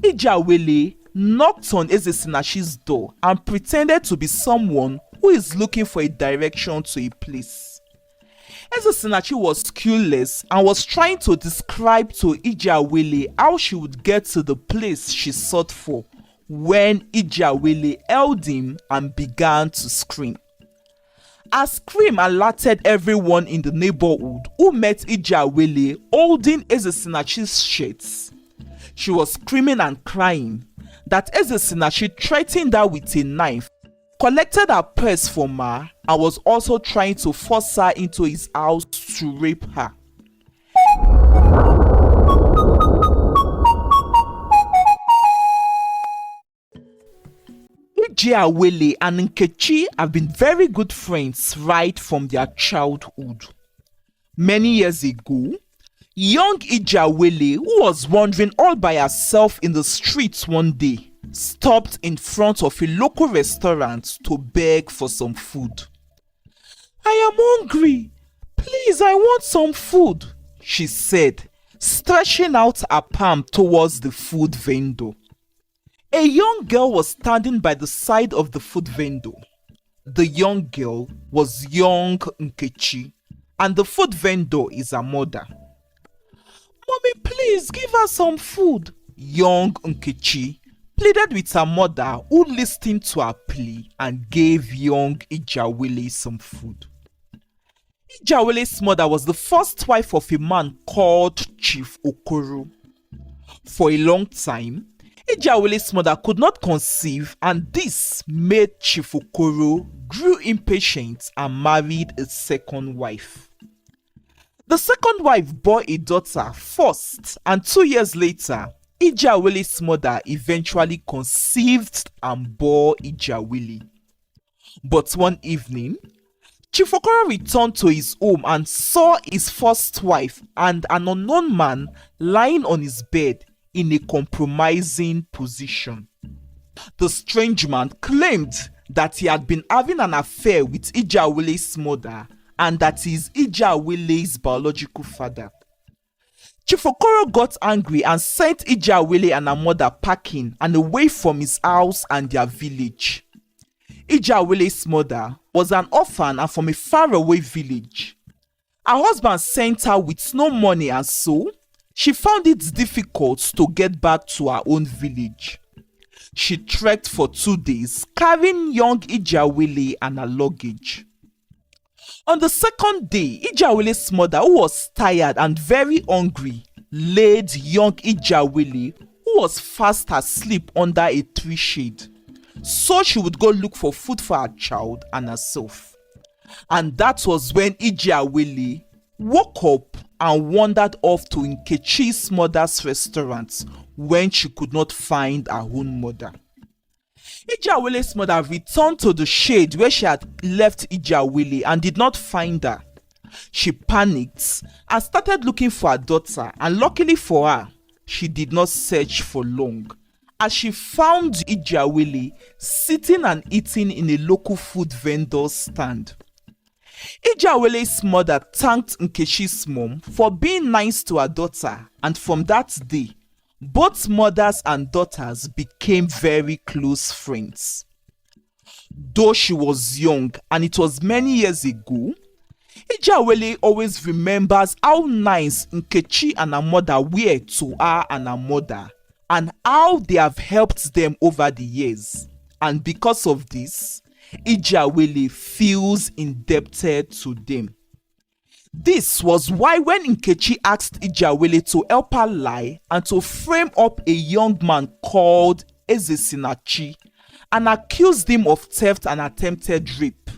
Ijawele knocked on Ezesinachi's door and pretended to be someone who is looking for a direction to a place. Ezesinachi was clueless and was trying to describe to Ijawele how she would get to the place she sought for when Ijawele held him and began to scream. Her scream alerted everyone in the neighborhood who met Ijawele holding Ezesinachi's shirts. She was screaming and crying that Ezesinachi threatened her with a knife, collected her purse from her, and was also trying to force her into his house to rape her. Ijawele and Nkechi have been very good friends right from their childhood. Many years ago, young Ijawele, who was wandering all by herself in the streets one day, stopped in front of a local restaurant to beg for some food. "I am hungry. Please, I want some food," she said, stretching out her palm towards the food vendor. A young girl was standing by the side of the food vendor. The young girl was young Nkechi, and the food vendor is her mother. "Mommy, please give her some food," young Nkechi pleaded with her mother, who listened to her plea and gave young Ijawele some food. Ijawele's mother was the first wife of a man called Chief Okoro. For a long time, Ijawele's mother could not conceive, and this made Chief Okoro grew impatient and married a second wife. The second wife bore a daughter first, and 2 years later, Ijawele's mother eventually conceived and bore Ijawele. But one evening, Chief Okoro returned to his home and saw his first wife and an unknown man lying on his bed in a compromising position. The strange man claimed that he had been having an affair with Ijawele's mother and that he is Ijawele's biological father. Chief Okoro got angry and sent Ijawele and her mother packing and away from his house and their village. Ijawele's mother was an orphan and from a faraway village. Her husband sent her with no money, and so she found it difficult to get back to her own village. She trekked for 2 days, carrying young Ijawele and her luggage. On the second day, Ijawele's mother, who was tired and very hungry, laid young Ijawele, who was fast asleep, under a tree shade, so she would go look for food for her child and herself. And that was when Ijawele woke up and wandered off to Nkechi's mother's restaurant when she could not find her own mother. Ijawele's mother returned to the shade where she had left Ijawele and did not find her. She panicked and started looking for her daughter, and luckily for her, she did not search for long, as she found Ijawele sitting and eating in a local food vendor's stand. Ijawele's mother thanked Nkechi's mom for being nice to her daughter, and from that day, both mothers and daughters became very close friends. Though she was young and it was many years ago, Ijawele always remembers how nice Nkechi and her mother were to her and her mother, and how they have helped them over the years. And because of this, Ijawele feels indebted to them. This was why when Nkechi asked Ijawele to help her lie and to frame up a young man called Ezesinachi and accused him of theft and attempted rape,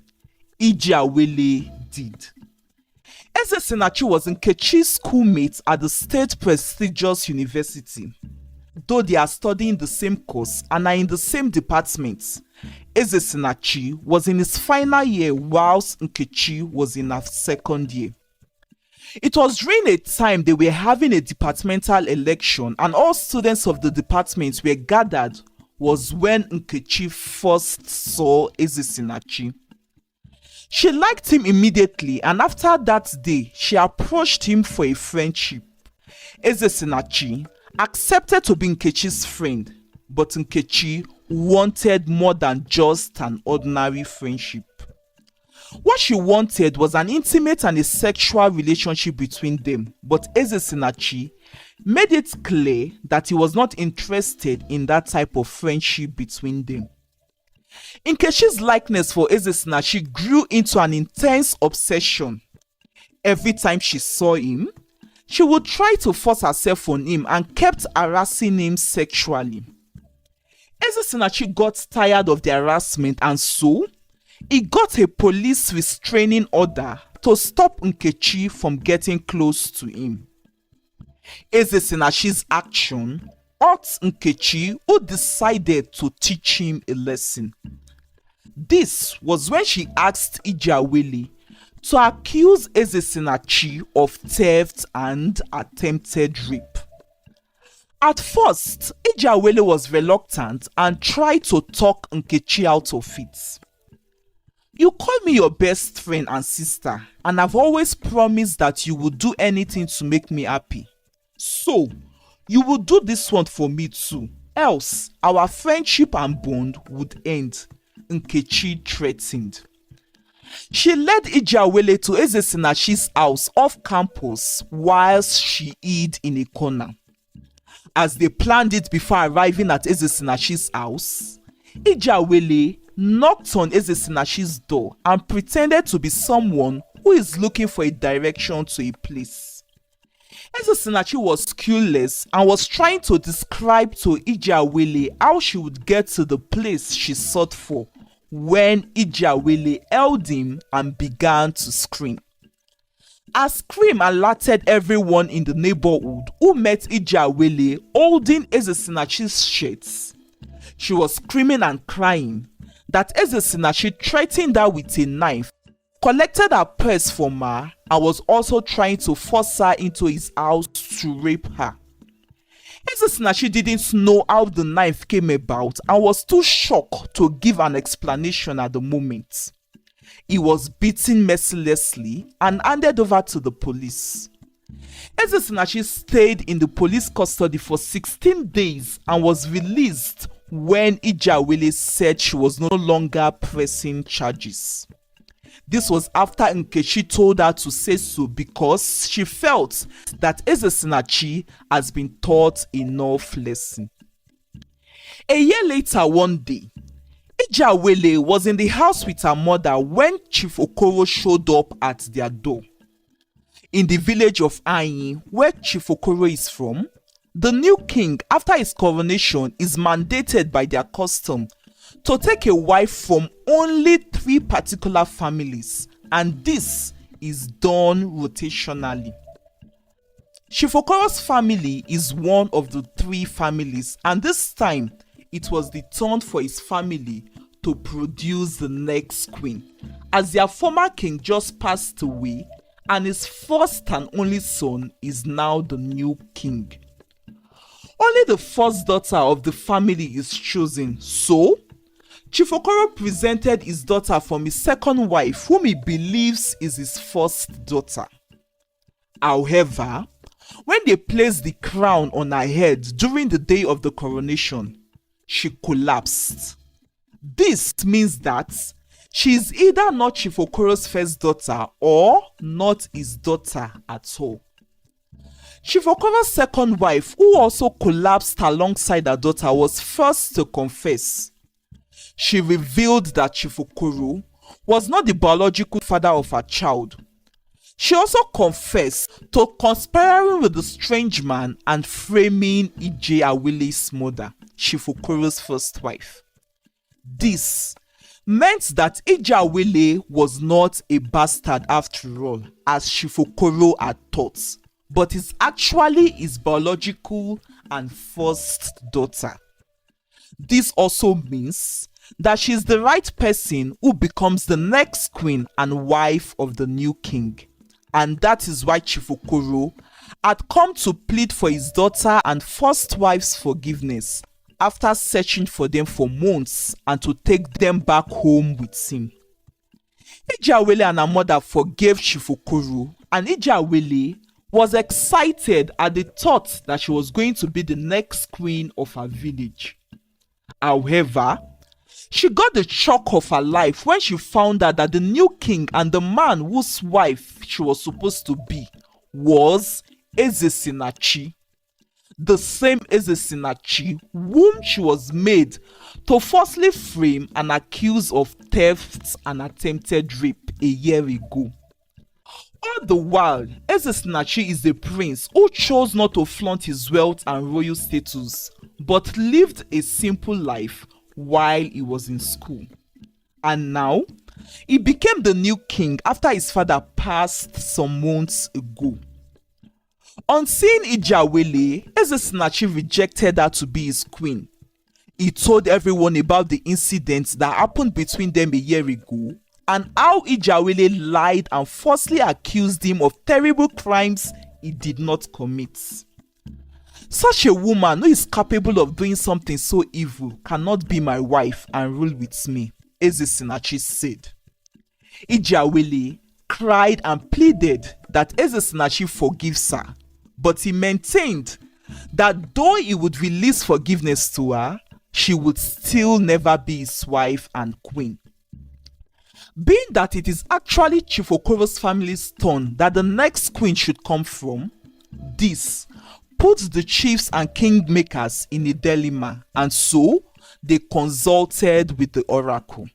Ijawele did. Ezesinachi was Nkechi's schoolmate at the state prestigious university. Though they are studying the same course and are in the same department, Ezesinachi was in his final year whilst Nkechi was in her second year. It was during a time they were having a departmental election and all students of the department were gathered was when Nkechi first saw Ezesinachi. She liked him immediately, and after that day, she approached him for a friendship. Ezesinachi, accepted to be Nkechi's friend, but Nkechi wanted more than just an ordinary friendship. What she wanted was an intimate and a sexual relationship between them, but Eze made it clear that he was not interested in that type of friendship between them. Nkechi's likeness for Eze grew into an intense obsession. Every time she saw him, she would try to force herself on him and kept harassing him sexually. Eze got tired of the harassment, and so he got a police restraining order to stop Nkechi from getting close to him. Eze action hurt Nkechi, who decided to teach him a lesson. This was when she asked Ijawele to accuse Eze of theft and attempted rape. At first, Ijawele was reluctant and tried to talk Nkechi out of it. You call me your best friend and sister, and I've always promised that you would do anything to make me happy. So, you will do this one for me too, else our friendship and bond would end, Nkechi threatened. She led Ijawele to Eze house off campus whilst she hid in a corner. As they planned it before arriving at Eze house, Ijawele knocked on Eze door and pretended to be someone who is looking for a direction to a place. Eze was clueless and was trying to describe to Ijawele how she would get to the place she sought for when Ijawele held him and began to scream. Her scream alerted everyone in the neighborhood, who met Ijawele holding Eze shirts. She was screaming and crying that Eze threatened her with a knife, collected her purse from her, and was also trying to force her into his house to rape her. Eze didn't know how the knife came about and was too shocked to give an explanation at the moment. He was beaten mercilessly and handed over to the police. Eze stayed in the police custody for 16 days and was released when Ijawele said she was no longer pressing charges. This was after Nkechi told her to say so because she felt that Eze has been taught enough lesson. A year later, one day, Ijawele was in the house with her mother when Chief Okoro showed up at their door. In the village of Ayin, where Chief Okoro is from, the new king, after his coronation, is mandated by their custom to take a wife from only 3 particular families, and this is done rotationally. Chief Okoro's family is one of the 3 families, and this time it was the turn for his family to produce the next queen, as their former king just passed away and his first and only son is now the new king. Only the first daughter of the family is chosen, so Chief Okoro presented his daughter from his second wife, whom he believes is his first daughter. However, when they placed the crown on her head during the day of the coronation, she collapsed. This means that she is either not Chief Okoro's first daughter or not his daughter at all. Chief Okoro's second wife, who also collapsed alongside her daughter, was first to confess. She revealed that Chief Okoro was not the biological father of her child. She also confessed to conspiring with the strange man and framing Ijawele's mother, Chief Okoro's first wife. This meant that Ijawele was not a bastard after all, as Chief Okoro had thought, but is actually his biological and first daughter. This also means that she is the right person who becomes the next queen and wife of the new king. And that is why Chief Okoro had come to plead for his daughter and first wife's forgiveness after searching for them for months and to take them back home with him. Ijawele and her mother forgave Chief Okoro, and Ijawele was excited at the thought that she was going to be the next queen of her village. However, she got the shock of her life when she found out that the new king and the man whose wife she was supposed to be was Ezesinachi, the same Ezesinachi whom she was made to falsely frame and accuse of theft and attempted rape a year ago. All the while, Ezesinachi is a prince who chose not to flaunt his wealth and royal status, but lived a simple life while he was in school. And now, he became the new king after his father passed some months ago. On seeing Ijawele, Ezesinachi rejected her to be his queen. He told everyone about the incidents that happened between them a year ago and how Ijawele lied and falsely accused him of terrible crimes he did not commit. Such a woman who is capable of doing something so evil cannot be my wife and rule with me, Ezesinachi said. Ijawele cried and pleaded that Ezesinachi forgives her, but he maintained that though he would release forgiveness to her, she would still never be his wife and queen. Being that it is actually Chief Okoro's family's turn that the next queen should come from, this puts the chiefs and kingmakers in a dilemma, and so they consulted with the oracle.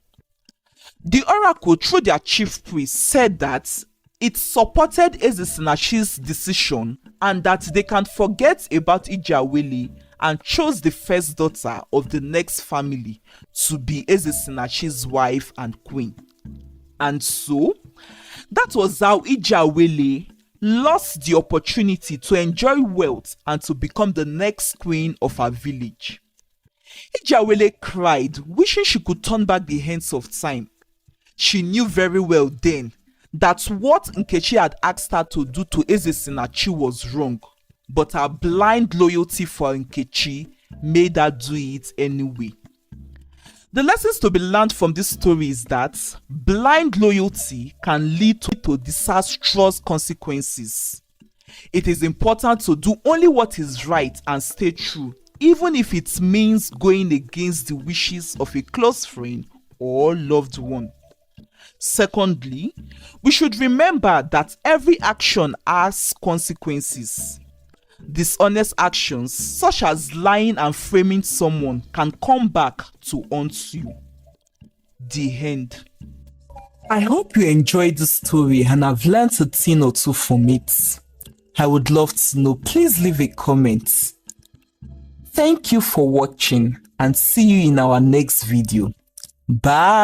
The oracle, through their chief priest, said that it supported Ezesinachi's decision and that they can forget about Ijawele and chose the first daughter of the next family to be Ezesinachi's wife and queen. And so, that was how Ijawele lost the opportunity to enjoy wealth and to become the next queen of her village. Ijawele cried, wishing she could turn back the hands of time. She knew very well then that what Nkechi had asked her to do to Ezesinachi was wrong, but her blind loyalty for Nkechi made her do it anyway. The lessons to be learned from this story is that blind loyalty can lead to disastrous consequences. It is important to do only what is right and stay true, even if it means going against the wishes of a close friend or loved one. Secondly, we should remember that every action has consequences. Dishonest actions such as lying and framing someone can come back to haunt you. The end. I hope you enjoyed this story and have learned a thing or two from it. I would love to know. Please leave a comment. Thank you for watching and see you in our next video. Bye.